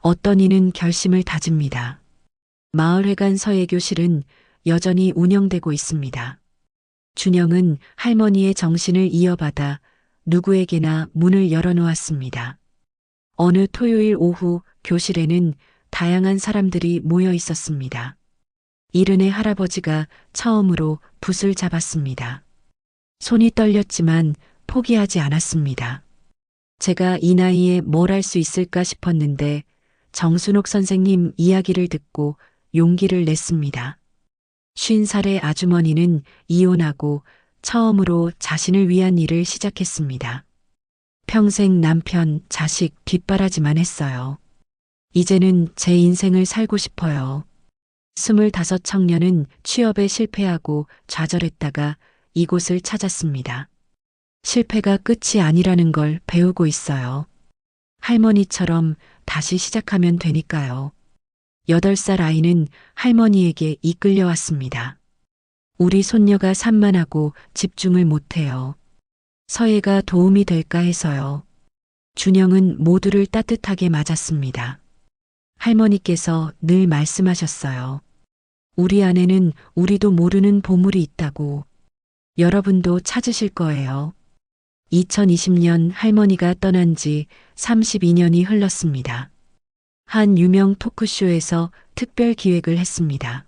어떤 이는 결심을 다집니다. 마을회관 서예교실은 여전히 운영되고 있습니다. 준영은 할머니의 정신을 이어받아 누구에게나 문을 열어놓았습니다. 어느 토요일 오후 교실에는 다양한 사람들이 모여 있었습니다. 이른의 할아버지가 처음으로 붓을 잡았습니다. 손이 떨렸지만 포기하지 않았습니다. 제가 이 나이에 뭘 할 수 있을까 싶었는데 정순옥 선생님 이야기를 듣고 용기를 냈습니다. 50살의 아주머니는 이혼하고 처음으로 자신을 위한 일을 시작했습니다. 평생 남편, 자식 뒷바라지만 했어요. 이제는 제 인생을 살고 싶어요. 25 청년은 취업에 실패하고 좌절했다가 이곳을 찾았습니다. 실패가 끝이 아니라는 걸 배우고 있어요. 할머니처럼 다시 시작하면 되니까요. 8살 아이는 할머니에게 이끌려왔습니다. 우리 손녀가 산만하고 집중을 못해요. 서예가 도움이 될까 해서요. 준영은 모두를 따뜻하게 맞았습니다. 할머니께서 늘 말씀하셨어요. 우리 안에는 우리도 모르는 보물이 있다고. 여러분도 찾으실 거예요. 2020년 할머니가 떠난 지 32년이 흘렀습니다. 한 유명 토크쇼에서 특별 기획을 했습니다.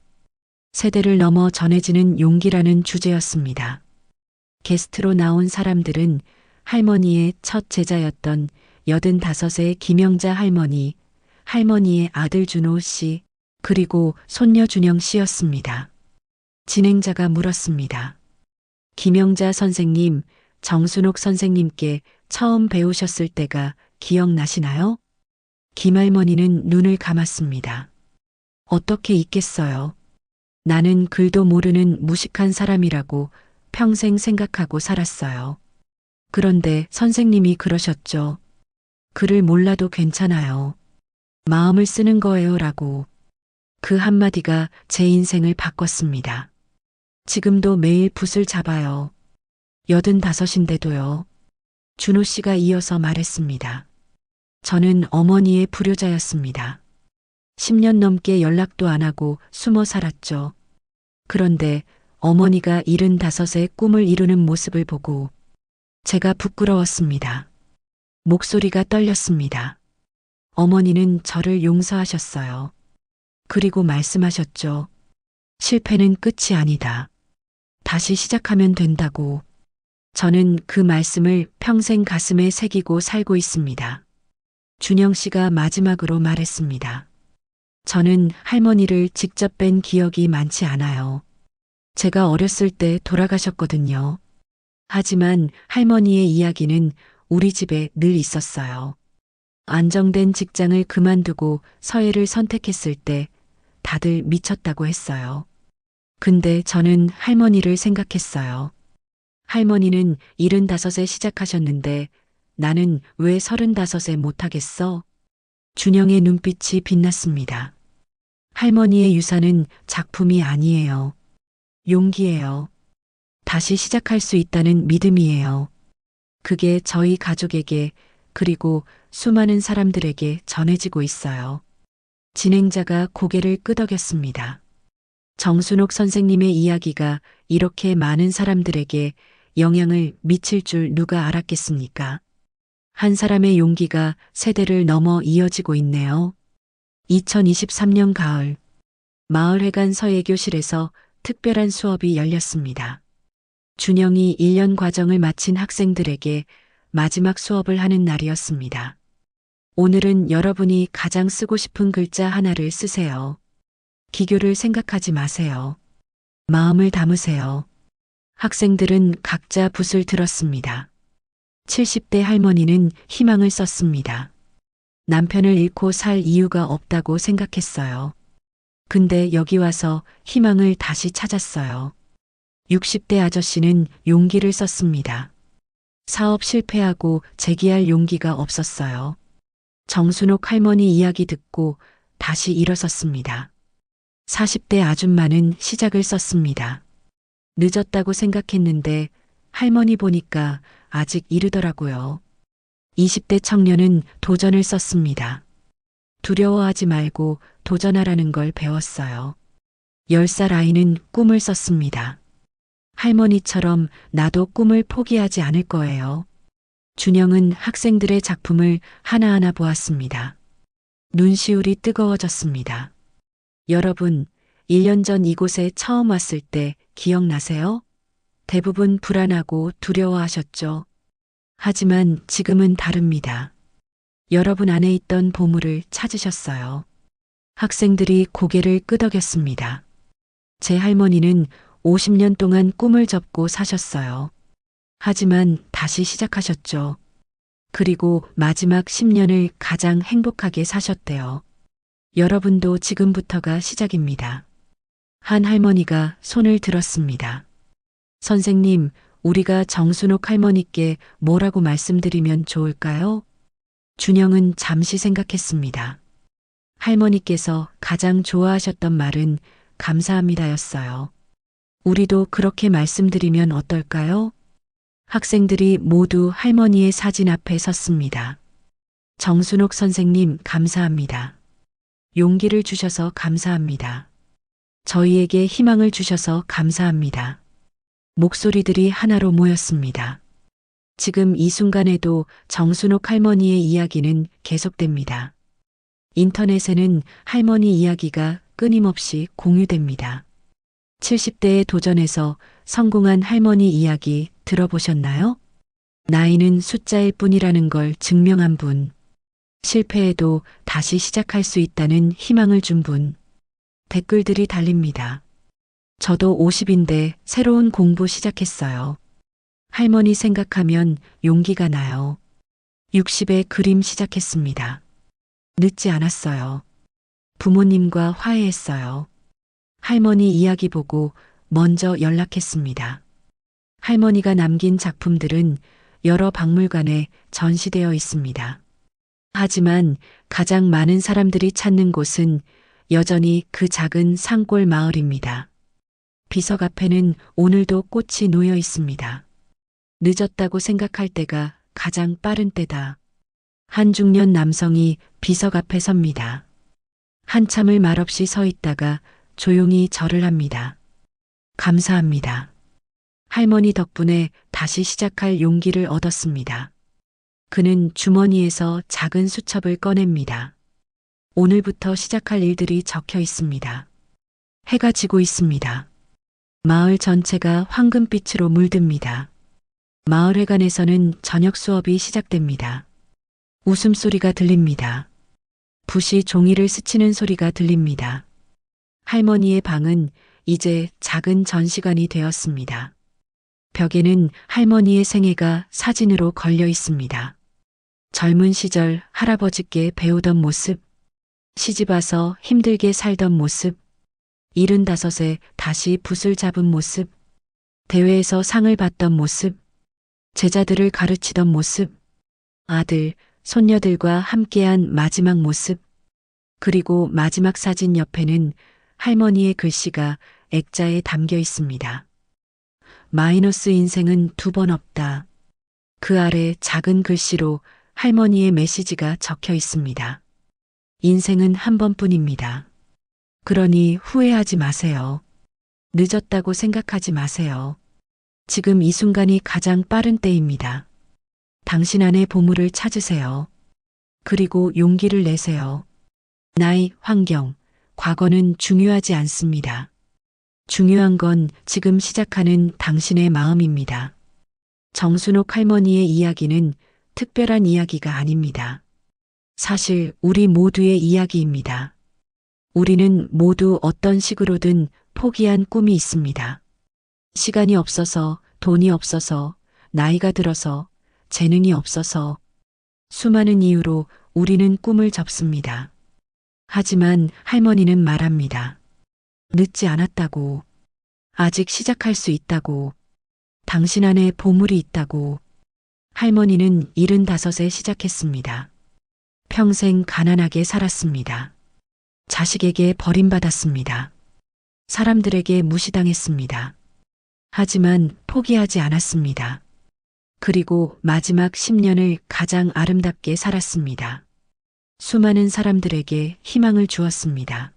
세대를 넘어 전해지는 용기라는 주제였습니다. 게스트로 나온 사람들은 할머니의 첫 제자였던 85의 김영자 할머니, 할머니의 아들 준호 씨, 그리고 손녀 준영 씨였습니다. 진행자가 물었습니다. 김영자 선생님, 정순옥 선생님께 처음 배우셨을 때가 기억나시나요? 김할머니는 눈을 감았습니다. 어떻게 있겠어요? 나는 글도 모르는 무식한 사람이라고 평생 생각하고 살았어요. 그런데 선생님이 그러셨죠. 글을 몰라도 괜찮아요. 마음을 쓰는 거예요 라고. 그 한마디가 제 인생을 바꿨습니다. 지금도 매일 붓을 잡아요. 85인데도요. 준호 씨가 이어서 말했습니다. 저는 어머니의 불효자였습니다. 10년 넘게 연락도 안 하고 숨어 살았죠. 그런데 어머니가 75의 꿈을 이루는 모습을 보고 제가 부끄러웠습니다. 목소리가 떨렸습니다. 어머니는 저를 용서하셨어요. 그리고 말씀하셨죠. 실패는 끝이 아니다. 다시 시작하면 된다고. 저는 그 말씀을 평생 가슴에 새기고 살고 있습니다. 준영 씨가 마지막으로 말했습니다. 저는 할머니를 직접 뵌 기억이 많지 않아요. 제가 어렸을 때 돌아가셨거든요. 하지만 할머니의 이야기는 우리 집에 늘 있었어요. 안정된 직장을 그만두고 서예를 선택했을 때 다들 미쳤다고 했어요. 근데 저는 할머니를 생각했어요. 할머니는 75에 시작하셨는데 나는 왜 35에 못하겠어? 준영의 눈빛이 빛났습니다. 할머니의 유산은 작품이 아니에요. 용기예요. 다시 시작할 수 있다는 믿음이에요. 그게 저희 가족에게 그리고 수많은 사람들에게 전해지고 있어요. 진행자가 고개를 끄덕였습니다. 정순옥 선생님의 이야기가 이렇게 많은 사람들에게 영향을 미칠 줄 누가 알았겠습니까? 한 사람의 용기가 세대를 넘어 이어지고 있네요. 2023년 가을, 마을회관 서예교실에서 특별한 수업이 열렸습니다. 준영이 1년 과정을 마친 학생들에게 마지막 수업을 하는 날이었습니다. 오늘은 여러분이 가장 쓰고 싶은 글자 하나를 쓰세요. 기교를 생각하지 마세요. 마음을 담으세요. 학생들은 각자 붓을 들었습니다. 70대 할머니는 희망을 썼습니다. 남편을 잃고 살 이유가 없다고 생각했어요. 근데 여기 와서 희망을 다시 찾았어요. 60대 아저씨는 용기를 썼습니다. 사업 실패하고 재기할 용기가 없었어요. 정순옥 할머니 이야기 듣고 다시 일어섰습니다. 40대 아줌마는 시작을 썼습니다. 늦었다고 생각했는데 할머니 보니까 아직 이르더라고요. 20대 청년은 도전을 썼습니다. 두려워하지 말고 도전하라는 걸 배웠어요. 10살 아이는 꿈을 썼습니다. 할머니처럼 나도 꿈을 포기하지 않을 거예요. 준영은 학생들의 작품을 하나하나 보았습니다. 눈시울이 뜨거워졌습니다. 여러분, 1년 전 이곳에 처음 왔을 때 기억나세요? 대부분 불안하고 두려워하셨죠. 하지만 지금은 다릅니다. 여러분 안에 있던 보물을 찾으셨어요. 학생들이 고개를 끄덕였습니다. 제 할머니는 50년 동안 꿈을 접고 사셨어요. 하지만 다시 시작하셨죠. 그리고 마지막 10년을 가장 행복하게 사셨대요. 여러분도 지금부터가 시작입니다. 한 할머니가 손을 들었습니다. 선생님, 우리가 정순옥 할머니께 뭐라고 말씀드리면 좋을까요? 준영은 잠시 생각했습니다. 할머니께서 가장 좋아하셨던 말은 감사합니다였어요. 우리도 그렇게 말씀드리면 어떨까요? 학생들이 모두 할머니의 사진 앞에 섰습니다. 정순옥 선생님 감사합니다. 용기를 주셔서 감사합니다. 저희에게 희망을 주셔서 감사합니다. 목소리들이 하나로 모였습니다. 지금 이 순간에도 정순옥 할머니의 이야기는 계속됩니다. 인터넷에는 할머니 이야기가 끊임없이 공유됩니다. 70대의 도전에서 성공한 할머니 이야기 들어보셨나요? 나이는 숫자일 뿐이라는 걸 증명한 분. 실패해도 다시 시작할 수 있다는 희망을 준 분. 댓글들이 달립니다. 저도 50인데 새로운 공부 시작했어요. 할머니 생각하면 용기가 나요. 60에 그림 시작했습니다. 늦지 않았어요. 부모님과 화해했어요. 할머니 이야기 보고 먼저 연락했습니다. 할머니가 남긴 작품들은 여러 박물관에 전시되어 있습니다. 하지만 가장 많은 사람들이 찾는 곳은 여전히 그 작은 산골 마을입니다. 비석 앞에는 오늘도 꽃이 놓여 있습니다. 늦었다고 생각할 때가 가장 빠른 때다. 한 중년 남성이 비석 앞에 섭니다. 한참을 말없이 서 있다가 조용히 절을 합니다. 감사합니다. 할머니 덕분에 다시 시작할 용기를 얻었습니다. 그는 주머니에서 작은 수첩을 꺼냅니다. 오늘부터 시작할 일들이 적혀 있습니다. 해가 지고 있습니다. 마을 전체가 황금빛으로 물듭니다. 마을회관에서는 저녁 수업이 시작됩니다. 웃음소리가 들립니다. 붓이 종이를 스치는 소리가 들립니다. 할머니의 방은 이제 작은 전시관이 되었습니다. 벽에는 할머니의 생애가 사진으로 걸려 있습니다. 젊은 시절 할아버지께 배우던 모습, 시집와서 힘들게 살던 모습, 75에 다시 붓을 잡은 모습, 대회에서 상을 받던 모습, 제자들을 가르치던 모습, 아들, 손녀들과 함께한 마지막 모습, 그리고 마지막 사진 옆에는 할머니의 글씨가 액자에 담겨 있습니다. 마이너스 인생은 두 번 없다. 그 아래 작은 글씨로 할머니의 메시지가 적혀 있습니다. 인생은 한 번뿐입니다. 그러니 후회하지 마세요. 늦었다고 생각하지 마세요. 지금 이 순간이 가장 빠른 때입니다. 당신 안의 보물을 찾으세요. 그리고 용기를 내세요. 나이, 환경, 과거는 중요하지 않습니다. 중요한 건 지금 시작하는 당신의 마음입니다. 정순옥 할머니의 이야기는 특별한 이야기가 아닙니다. 사실 우리 모두의 이야기입니다. 우리는 모두 어떤 식으로든 포기한 꿈이 있습니다. 시간이 없어서, 돈이 없어서, 나이가 들어서, 재능이 없어서, 수많은 이유로 우리는 꿈을 접습니다. 하지만 할머니는 말합니다. 늦지 않았다고. 아직 시작할 수 있다고. 당신 안에 보물이 있다고. 할머니는 75에 시작했습니다. 평생 가난하게 살았습니다. 자식에게 버림받았습니다. 사람들에게 무시당했습니다. 하지만 포기하지 않았습니다. 그리고 마지막 10년을 가장 아름답게 살았습니다. 수많은 사람들에게 희망을 주었습니다.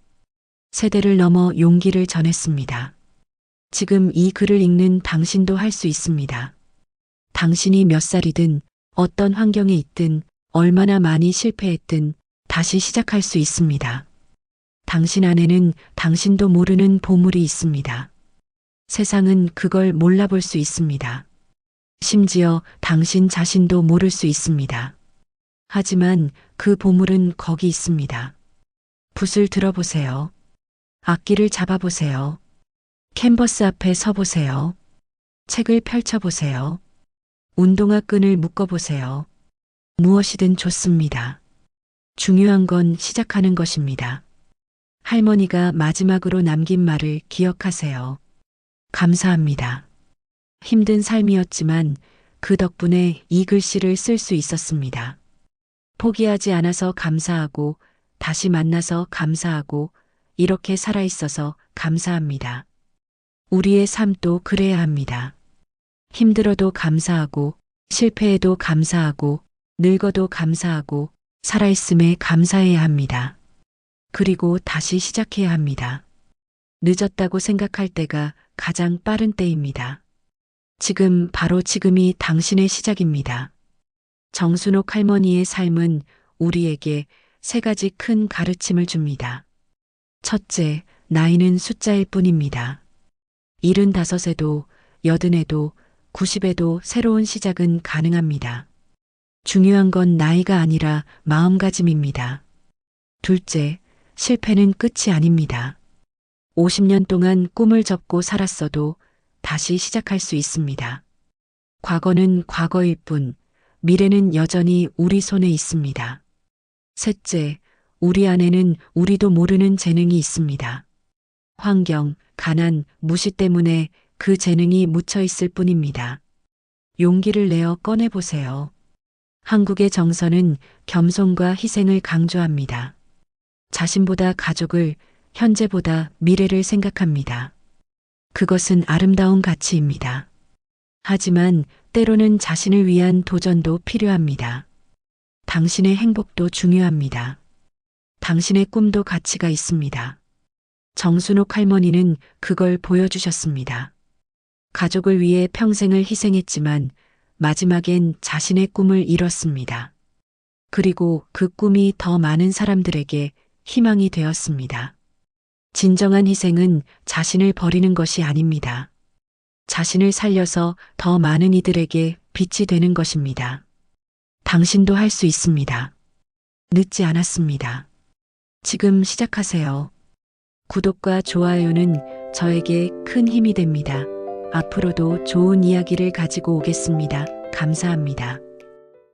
세대를 넘어 용기를 전했습니다. 지금 이 글을 읽는 당신도 할 수 있습니다. 당신이 몇 살이든 어떤 환경에 있든 얼마나 많이 실패했든 다시 시작할 수 있습니다. 당신 안에는 당신도 모르는 보물이 있습니다. 세상은 그걸 몰라볼 수 있습니다. 심지어 당신 자신도 모를 수 있습니다. 하지만 그 보물은 거기 있습니다. 붓을 들어보세요. 악기를 잡아보세요. 캔버스 앞에 서보세요. 책을 펼쳐보세요. 운동화 끈을 묶어보세요. 무엇이든 좋습니다. 중요한 건 시작하는 것입니다. 할머니가 마지막으로 남긴 말을 기억하세요. 감사합니다. 힘든 삶이었지만 그 덕분에 이 글씨를 쓸 수 있었습니다. 포기하지 않아서 감사하고 다시 만나서 감사하고 이렇게 살아있어서 감사합니다. 우리의 삶도 그래야 합니다. 힘들어도 감사하고 실패해도 감사하고 늙어도 감사하고 살아있음에 감사해야 합니다. 그리고 다시 시작해야 합니다. 늦었다고 생각할 때가 가장 빠른 때입니다. 지금 바로 지금이 당신의 시작입니다. 정순옥 할머니의 삶은 우리에게 세 가지 큰 가르침을 줍니다. 첫째, 나이는 숫자일 뿐입니다. 75에도, 80에도, 90에도 새로운 시작은 가능합니다. 중요한 건 나이가 아니라 마음가짐입니다. 둘째, 실패는 끝이 아닙니다. 50년 동안 꿈을 접고 살았어도 다시 시작할 수 있습니다. 과거는 과거일 뿐, 미래는 여전히 우리 손에 있습니다. 셋째, 우리 안에는 우리도 모르는 재능이 있습니다. 환경, 가난, 무시 때문에 그 재능이 묻혀 있을 뿐입니다. 용기를 내어 꺼내보세요. 한국의 정서는 겸손과 희생을 강조합니다. 자신보다 가족을, 현재보다 미래를 생각합니다. 그것은 아름다운 가치입니다. 하지만 때로는 자신을 위한 도전도 필요합니다. 당신의 행복도 중요합니다. 당신의 꿈도 가치가 있습니다. 정순옥 할머니는 그걸 보여주셨습니다. 가족을 위해 평생을 희생했지만 마지막엔 자신의 꿈을 이뤘습니다. 그리고 그 꿈이 더 많은 사람들에게 희망이 되었습니다. 진정한 희생은 자신을 버리는 것이 아닙니다. 자신을 살려서 더 많은 이들에게 빛이 되는 것입니다. 당신도 할 수 있습니다. 늦지 않았습니다. 지금 시작하세요. 구독과 좋아요는 저에게 큰 힘이 됩니다. 앞으로도 좋은 이야기를 가지고 오겠습니다. 감사합니다.